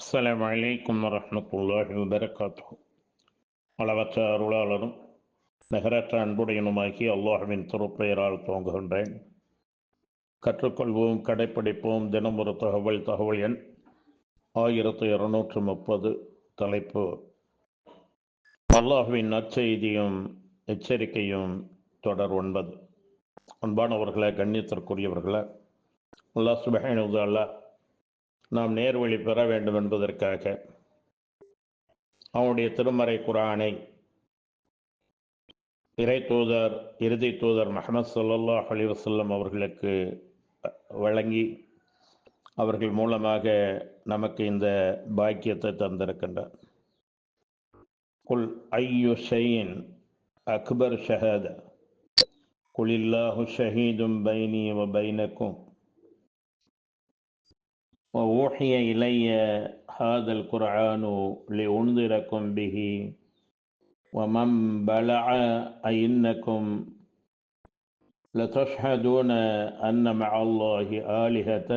அஸ்ஸலாமு அலைக்கும் வரஹ்மத்துல்லாஹி வபரகாத்துஹு. அளவற்ற அருளாளரும் நிகரற்ற அன்புடையனுமாகி அல்லாஹ்வின் திருப்பெயரால் துவங்குகின்றேன். கற்றுக்கொள்வோம், கடைப்பிடிப்போம். தினம் ஒரு தகவல் எண் 1230. தலைப்பு: அல்லாஹ்வின் நற்செய்தியும் எச்சரிக்கையும். தொடர் 9. அன்பானவர்களே, கண்ணியத்திற்குரியவர்களே, அல்லாஹ் சுப்ஹானஹு வ தஆலா நாம் நேர்வழி பெற வேண்டும் என்பதற்காக அவனுடைய திருமறை குர்ஆனை இறை தூதர், இறுதி தூதர் முஹம்மது ஸல்லல்லாஹு அலைஹி வஸல்லம் அவர்களுக்கு வழங்கி அவர்கள் மூலமாக நமக்கு இந்த பாக்கியத்தை தந்திருக்கின்றார். குல் ஐயு ஷைஇன் அக்பர் ஷஹாதா குலில்லாஹு ஷஹீதும் பைனி வ பைனக்கும் وأوحي إلي هذا القرآن لأنذركم به ومن بلغ أئنكم لتشهدون أن مع الله آلهة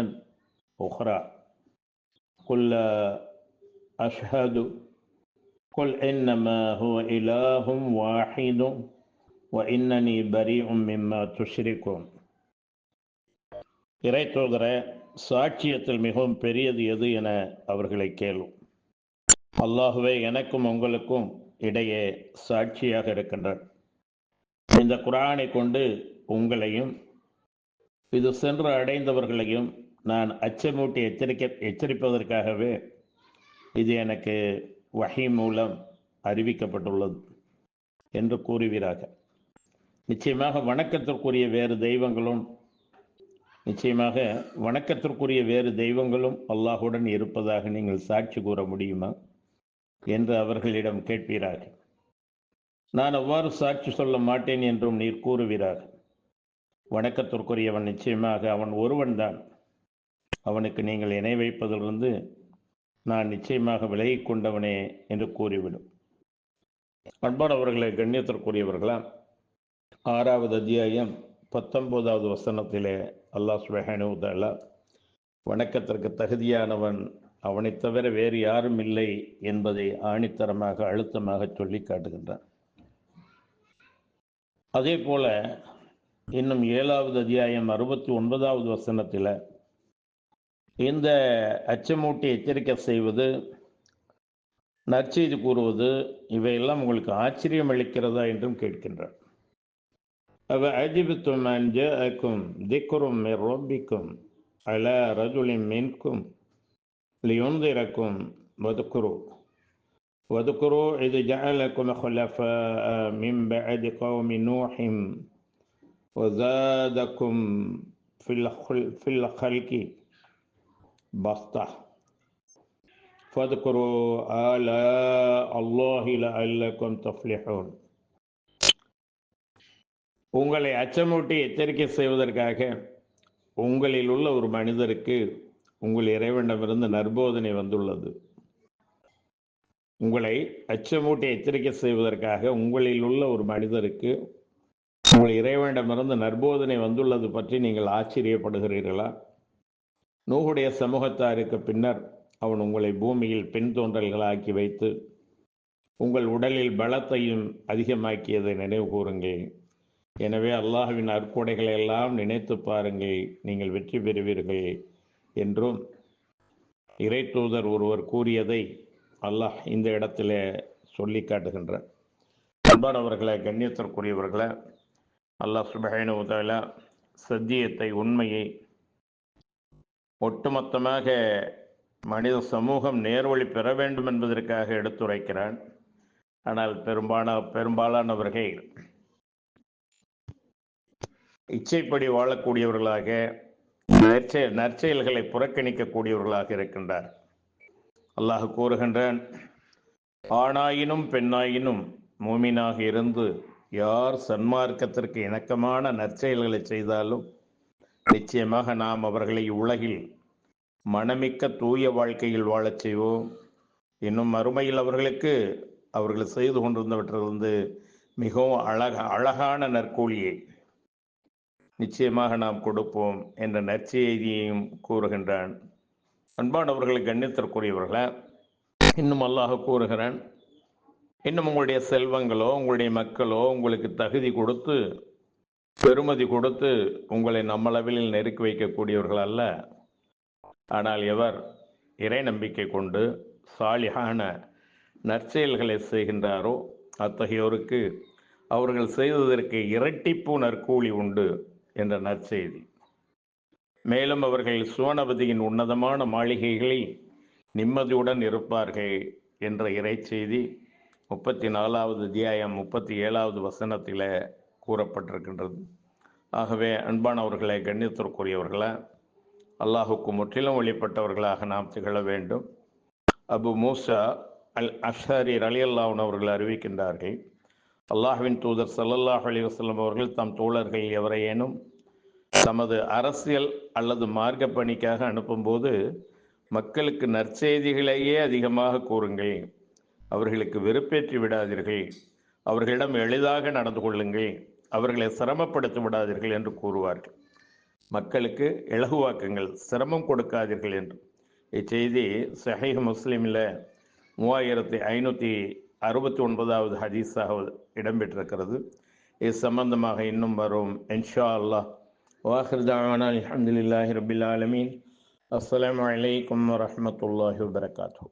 أخرى قل لا أشهد قل إنما هو إله واحد وإنني بريء مما تشركون. இறை தூதரே, சாட்சியத்தில் மிகவும் பெரியது எது என அவர்களை கேளும். அல்லாஹுவே எனக்கும் உங்களுக்கும் இடையே சாட்சியாக இருக்கின்றார். இந்த குர்ஆனை கொண்டு உங்களையும் இது சென்று அடைந்தவர்களையும் நான் அச்சமூட்டி எச்சரிப்பதற்காகவே இது எனக்கு வஹி மூலம் அறிவிக்கப்பட்டுள்ளது என்று கூறுவீராக. நிச்சயமாக வணக்கத்திற்குரிய வேறு தெய்வங்களும் அல்லாஹுடன் இருப்பதாக நீங்கள் சாட்சி கூற முடியுமா என்று அவர்களிடம் கேட்பீராக. நான் அவ்வாறு சாட்சி சொல்ல மாட்டேன் என்றும் நீர் கூறுவீராக. வணக்கத்திற்குரியவன் நிச்சயமாக அவன் ஒருவன்தான். அவனுக்கு நீங்கள் இணை வைப்பதிலிருந்து நான் நிச்சயமாக விலகிக் கொண்டவனே என்று கூறிவிடும். அன்பானவர்களே, கண்ணியத்திற்குரியவர்களா, 6வது அத்தியாயம் 19வது வசனத்திலே அல்லாஹ் சுப்ஹானஹு வ தஆலா வணக்கத்திற்கு தகுதியானவன் அவனை தவிர வேறு யாரும் இல்லை என்பதை ஆணித்தரமாக அழுத்தமாக சொல்லி காட்டுகின்றான். அதே போல இன்னும் 7வது அத்தியாயம் 69வது வசனத்தில் இந்த அச்சமூட்டி எச்சரிக்கை செய்வது, நற்செய்தி கூறுவது, இவையெல்லாம் உங்களுக்கு ஆச்சரியம் அளிக்கிறதா என்றும் கேட்கின்றார். أَوَعَجِبْتُمْ أَنْ جَاءَكُمْ ذِكْرٌ مِّن رَّبِّكُمْ عَلَى رَجُلٍ مِّنكُمْ لِيُنذِرَكُمْ وَاذْكُرُوا إِذْ جَعَلَكُمْ خُلَفَاءَ مِن بَعْدِ قَوْمِ نُوحٍ وَزَادَكُمْ فِي الْخَلْقِ بَسْطَةً فَاذْكُرُوا آلَاءَ اللَّهِ لَعَلَّكُمْ تُفْلِحُونَ. உங்களை அச்சமூட்டி எச்சரிக்கை செய்வதற்காக உங்களில் உள்ள ஒரு மனிதருக்கு உங்கள் இறைவனிடமிருந்து நற்போதனை வந்துள்ளது. உங்களை அச்சமூட்டி எச்சரிக்கை செய்வதற்காக உங்களில் உள்ள ஒரு மனிதருக்கு உங்கள் இறைவனிடமிருந்து நற்போதனை வந்துள்ளது பற்றி நீங்கள் ஆச்சரியப்படுகிறீர்களா? நூஹுடைய சமூகத்தாருக்கு பின்னர் அவன் உங்களை பூமியில் பெண் தோன்றல்களாக்கி வைத்து உங்கள் உடலில் பலத்தையும் அதிகமாக்கியதை நினைவு கூறுங்கள். எனவே அல்லாஹ்வின் அற்கொடைகளை எல்லாம் நினைத்து பாருங்கள், நீங்கள் வெற்றி பெறுவீர்கள் என்றும் இறை தூதர் ஒருவர் கூறியதை அல்லாஹ் இந்த இடத்துல சொல்லி காட்டுகின்றார். அன்பானவர்களே, கண்ணியத்திற்குரியவர்களே, அல்லாஹ் சுப்ஹானஹு வ தஆலா சத்தியத்தை, உண்மையை ஒட்டுமொத்தமாக மனித சமூகம் நேர்வழி பெற வேண்டும் என்பதற்காக எடுத்துரைக்கிறான். ஆனால் பெரும்பாலானவர்கள் இச்சைப்படி வாழக்கூடியவர்களாக, நற்செயல்களை புறக்கணிக்கக்கூடியவர்களாக இருக்கின்றார். அல்லாஹ் கூறுகின்றான், ஆணாயினும் பெண்ணாயினும் மூமினாக இருந்து யார் சன்மார்க்கத்திற்கு இணக்கமான நற்செயல்களை செய்தாலும் நிச்சயமாக நாம் அவர்களை உலகில் மனமிக்க தூய வாழ்க்கையில் வாழச் செய்வோம். இன்னும் மறுமையில் அவர்கள் செய்து கொண்டிருந்தவற்றிலிருந்து மிகவும் அழகான நற்கூலியை நிச்சயமாக நாம் கொடுப்போம் என்ற நற்செய்தியையும் கூறுகின்றான் அன்பானவர்களை, கண்ணியத்திற்குரியவர்களே, இன்னும் அல்லாஹ் கூறுகிறான், இன்னும் உங்களுடைய செல்வங்களோ உங்களுடைய மக்களோ உங்களுக்கு தகுதி கொடுத்து பெருமதி கொடுத்து உங்களை நம்மளவில் நெருக்கி வைக்கக்கூடியவர்கள் அல்ல. ஆனால் எவர் இறை நம்பிக்கை கொண்டு சாலிஹான நற்செயல்களை செய்கின்றாரோ அத்தகையோருக்கு அவர்கள் செய்ததற்கு இரட்டிப்பு நற்கூலி உண்டு என்ற நற்செய்தி. மேலும் அவர்கள் சுவனபதியின் உன்னதமான மாளிகைகளில் நிம்மதியுடன் இருப்பார்கள் என்ற இறைச்செய்தி 34வது அத்தியாயம் 37வது வசனத்தில் கூறப்பட்டிருக்கின்றது. ஆகவே அன்பானவர்களை, கண்ணியத்திற்குரியவர்களை, அல்லாஹுக்கு முற்றிலும் வழிபட்டவர்களாக நாம் திகழ வேண்டும். அபு மூசா அல் அஷ்அரி ரலியல்லாஹு அன்ஹு அவர்கள் அறிவிக்கின்றார்கள், அல்லாஹ்வின் தூதர் ஸல்லல்லாஹு அலைஹி வஸல்லம் அவர்கள் தம் தோழர்கள் எவரையேனும் தமது அரசியல் அல்லது மார்க்க பணிக்காக அனுப்பும்போது மக்களுக்கு நற்செய்திகளையே அதிகமாக கூறுங்கள், அவர்களுக்கு வெறுப்பேற்றி விடாதீர்கள், அவர்களிடம் எளிதாக நடந்து கொள்ளுங்கள், அவர்களை சிரமப்படுத்தி விடாதீர்கள் என்று கூறுவார்கள். மக்களுக்கு இலகுவாக்குங்கள், சிரமம் கொடுக்காதீர்கள் என்று. இச்செய்தி சஹீஹ் முஸ்லிமில் 3569வது ஹதீஸாக இடம்பெற்றிருக்கிறது. இது சம்பந்தமாக இன்னும் வரும் இன்ஷா அல்லாஹ். வாஹிர் தஅவானா அல்ஹம்துலில்லாஹி ரப்பில் ஆலமீன். அஸ்ஸலாமு அலைக்கும் வரஹ்மத்துல்லாஹி வபரகாத்துஹு.